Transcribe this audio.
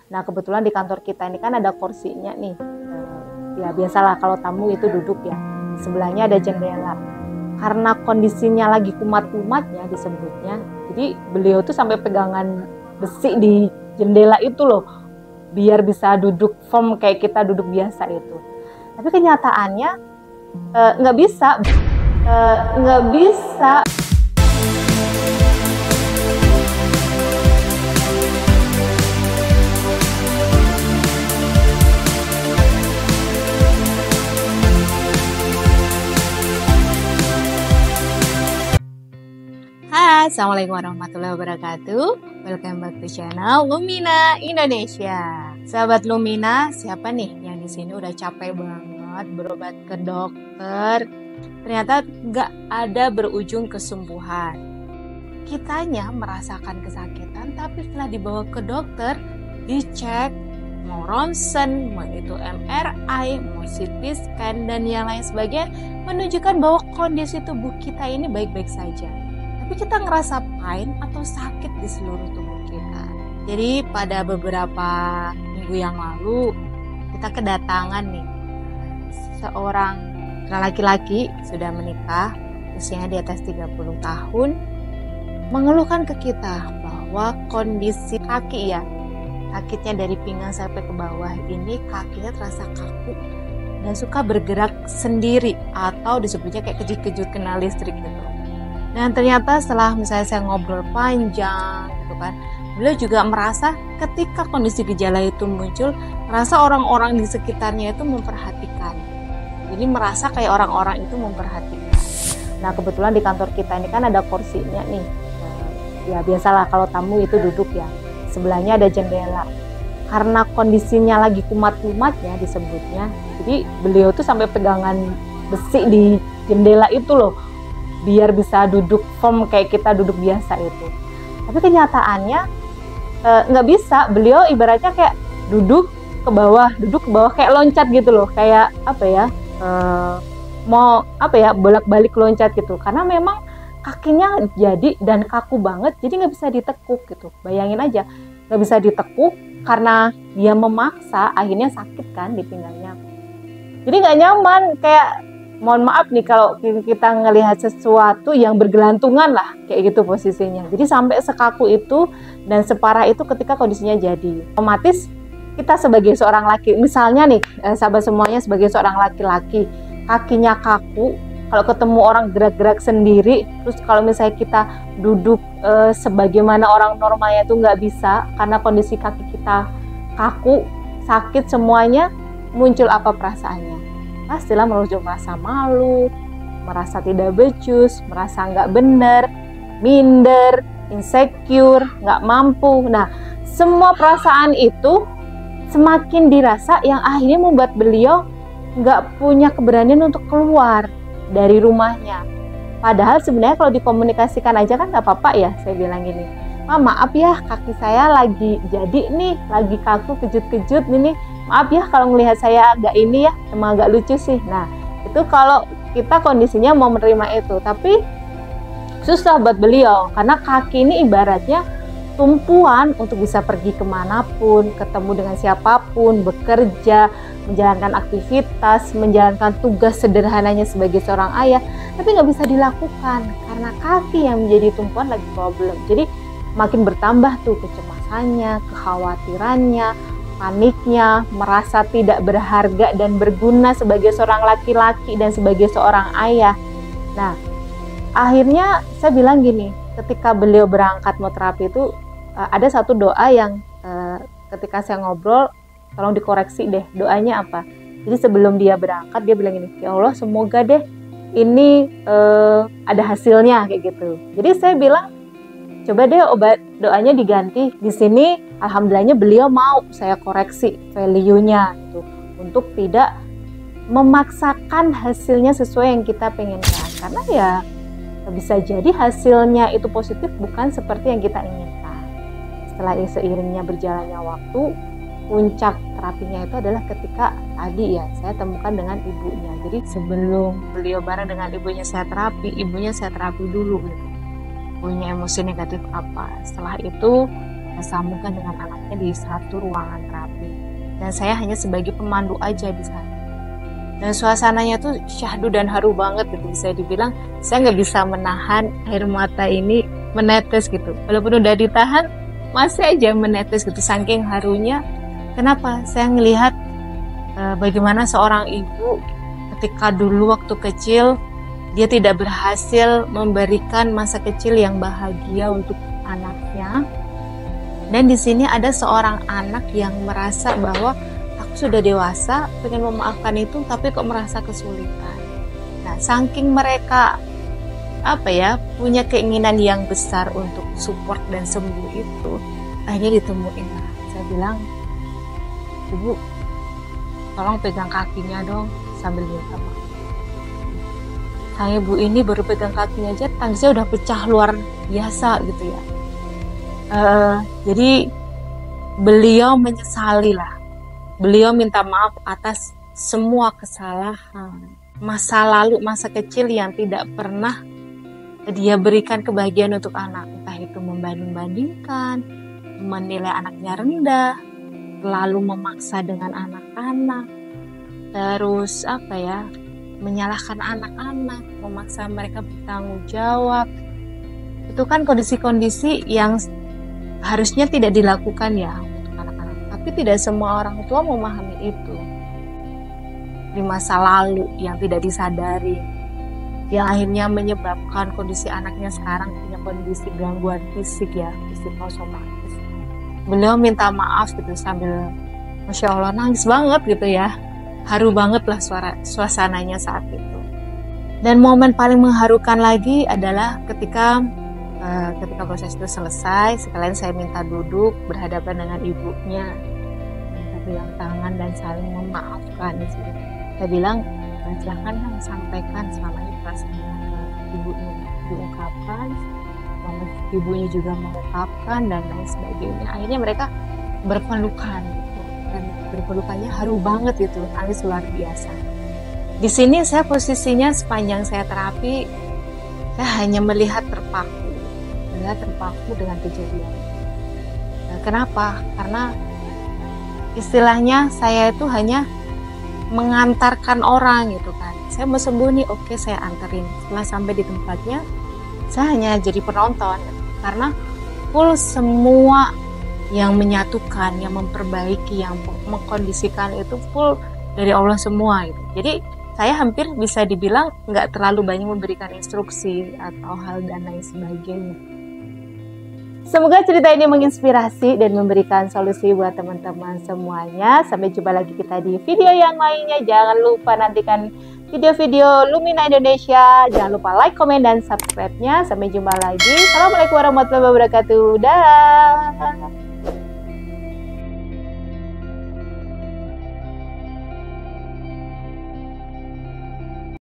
Nah kebetulan di kantor kita ini kan ada kursinya nih. Ya biasalah kalau tamu itu duduk ya. Sebelahnya ada jendela. Karena kondisinya lagi kumat-kumatnya disebutnya, jadi beliau tuh sampai pegangan besi di jendela itu loh, biar bisa duduk firm kayak kita duduk biasa itu. Tapi kenyataannya nggak bisa, nggak bisa. Hai, assalamualaikum warahmatullahi wabarakatuh. Welcome back to channel Lumina Indonesia. Sahabat Lumina, siapa nih yang di sini udah capek banget berobat ke dokter? Ternyata nggak ada berujung kesembuhan. Kitanya merasakan kesakitan, tapi setelah dibawa ke dokter, dicek, mau ronsen, mau itu MRI, mau CT scan dan yang lain sebagainya, menunjukkan bahwa kondisi tubuh kita ini baik-baik saja. Tapi kita ngerasa pain atau sakit di seluruh tubuh kita. Jadi pada beberapa minggu yang lalu kita kedatangan nih seorang laki-laki sudah menikah, usianya di atas 30 tahun, mengeluhkan ke kita bahwa kondisi kaki ya, sakitnya dari pinggang sampai ke bawah ini kakinya terasa kaku dan suka bergerak sendiri atau disebutnya kayak kejut-kejut kena listrik gitu. Dan ternyata setelah misalnya saya ngobrol panjang gitu kan, beliau juga merasa ketika kondisi gejala itu muncul, merasa orang-orang di sekitarnya itu memperhatikan. Jadi merasa kayak orang-orang itu memperhatikan. Nah kebetulan di kantor kita ini kan ada kursinya nih. Ya biasalah kalau tamu itu duduk ya. Sebelahnya ada jendela. Karena kondisinya lagi kumat-kumatnya disebutnya, jadi beliau tuh sampai pegangan besi di jendela itu loh, biar bisa duduk firm kayak kita duduk biasa itu. Tapi kenyataannya nggak bisa. Beliau ibaratnya kayak duduk ke bawah kayak loncat gitu loh, kayak apa ya, mau apa ya, bolak-balik loncat gitu. Karena memang kakinya jadi dan kaku banget, jadi nggak bisa ditekuk gitu. Bayangin aja, nggak bisa ditekuk karena dia memaksa, akhirnya sakit kan di pinggangnya. Jadi nggak nyaman, kayak mohon maaf nih kalau kita ngelihat sesuatu yang bergelantungan lah, kayak gitu posisinya. Jadi sampai sekaku itu dan separah itu ketika kondisinya jadi. Otomatis kita sebagai seorang laki, misalnya nih sahabat semuanya, sebagai seorang laki-laki, kakinya kaku, kalau ketemu orang gerak-gerak sendiri, terus kalau misalnya kita duduk sebagaimana orang normalnya itu nggak bisa, karena kondisi kaki kita kaku, sakit semuanya, muncul apa perasaannya? Pastilah merasa malu, merasa tidak becus, merasa nggak benar, minder, insecure, nggak mampu. Nah, semua perasaan itu semakin dirasa yang akhirnya membuat beliau nggak punya keberanian untuk keluar dari rumahnya. Padahal sebenarnya kalau dikomunikasikan aja kan nggak apa-apa ya, saya bilang gini, maaf ya kaki saya lagi jadi nih, lagi kaku kejut-kejut nih. Maaf ya kalau melihat saya agak ini ya, emang agak lucu sih. Nah itu kalau kita kondisinya mau menerima itu, tapi susah buat beliau karena kaki ini ibaratnya tumpuan untuk bisa pergi kemanapun, ketemu dengan siapapun, bekerja, menjalankan aktivitas, menjalankan tugas sederhananya sebagai seorang ayah, tapi nggak bisa dilakukan karena kaki yang menjadi tumpuan lagi problem. Jadi makin bertambah tuh kecemasannya, kekhawatirannya, paniknya, merasa tidak berharga dan berguna sebagai seorang laki-laki dan sebagai seorang ayah. Nah, akhirnya saya bilang gini, ketika beliau berangkat mau terapi itu ada satu doa yang ketika saya ngobrol, tolong dikoreksi deh, doanya apa. Jadi sebelum dia berangkat, dia bilang gini, ya Allah semoga deh ini ada hasilnya kayak gitu. Jadi saya bilang, coba deh obat doanya diganti. Di sini alhamdulillahnya beliau mau saya koreksi value-nya gitu, untuk tidak memaksakan hasilnya sesuai yang kita penginkan. Karena ya bisa jadi hasilnya itu positif bukan seperti yang kita inginkan. Setelah seiringnya berjalannya waktu, puncak terapinya itu adalah ketika tadi ya saya temukan dengan ibunya. Jadi sebelum beliau bareng dengan ibunya saya terapi dulu gitu, punya emosi negatif apa. Setelah itu saya sambungkan dengan anak anaknya di satu ruangan terapi. Dan saya hanya sebagai pemandu aja di sana. Dan suasananya tuh syahdu dan haru banget gitu. Bisa dibilang saya nggak bisa menahan air mata ini menetes gitu. Walaupun udah ditahan, masih aja menetes gitu. Saking harunya. Kenapa? Saya ngelihat bagaimana seorang ibu ketika dulu waktu kecil dia tidak berhasil memberikan masa kecil yang bahagia untuk anaknya. Dan di sini ada seorang anak yang merasa bahwa aku sudah dewasa, pengen memaafkan itu, tapi kok merasa kesulitan. Nah, saking mereka punya keinginan yang besar untuk support dan sembuh itu, akhirnya ditemuin. Saya bilang, Ibu, tolong pegang kakinya dong sambil minta maaf. Sang ibu ini baru pegang kakinya aja, tangisnya udah pecah luar biasa gitu ya. Jadi beliau menyesali lah. Beliau minta maaf atas semua kesalahan masa lalu, masa kecil yang tidak pernah dia berikan kebahagiaan untuk anak. Entah itu membanding-bandingkan, menilai anaknya rendah, lalu memaksa dengan anak-anak, terus menyalahkan anak-anak, memaksa mereka bertanggung jawab. Itu kan kondisi-kondisi yang harusnya tidak dilakukan ya untuk anak-anak. Tapi tidak semua orang tua memahami itu. Di masa lalu yang tidak disadari, yang akhirnya menyebabkan kondisi anaknya sekarang punya kondisi gangguan fisik ya, psikosomatis. Beliau minta maaf gitu sambil Masya Allah nangis banget gitu ya. Haru banget lah suasananya saat itu. Dan momen paling mengharukan lagi adalah ketika proses itu selesai, sekalian saya minta duduk berhadapan dengan ibunya, minta pegang tangan dan saling memaafkan. Saya bilang, silahkan sampaikan selama ini perasaannya ke ibunya, diungkapkan, ibunya juga mengungkapkan dan lain sebagainya. Akhirnya mereka berpelukan gitu, dan berpelukannya haru banget gitu, nangis luar biasa. Di sini saya posisinya sepanjang saya terapi, saya hanya melihat terpaku dengan kejadian. Nah, kenapa? Karena istilahnya saya itu hanya mengantarkan orang gitu kan. Saya mau sembuh nih, oke saya anterin. Setelah sampai di tempatnya, saya hanya jadi penonton gitu. Karena full semua yang menyatukan, yang memperbaiki, yang mengkondisikan itu full dari Allah semua gitu. Jadi saya hampir bisa dibilang nggak terlalu banyak memberikan instruksi atau hal dan lain sebagainya. Semoga cerita ini menginspirasi dan memberikan solusi buat teman-teman semuanya. Sampai jumpa lagi kita di video yang lainnya. Jangan lupa nantikan video-video Lumina Indonesia. Jangan lupa like, komen, dan subscribe-nya. Sampai jumpa lagi. Assalamualaikum warahmatullahi wabarakatuh. Dah.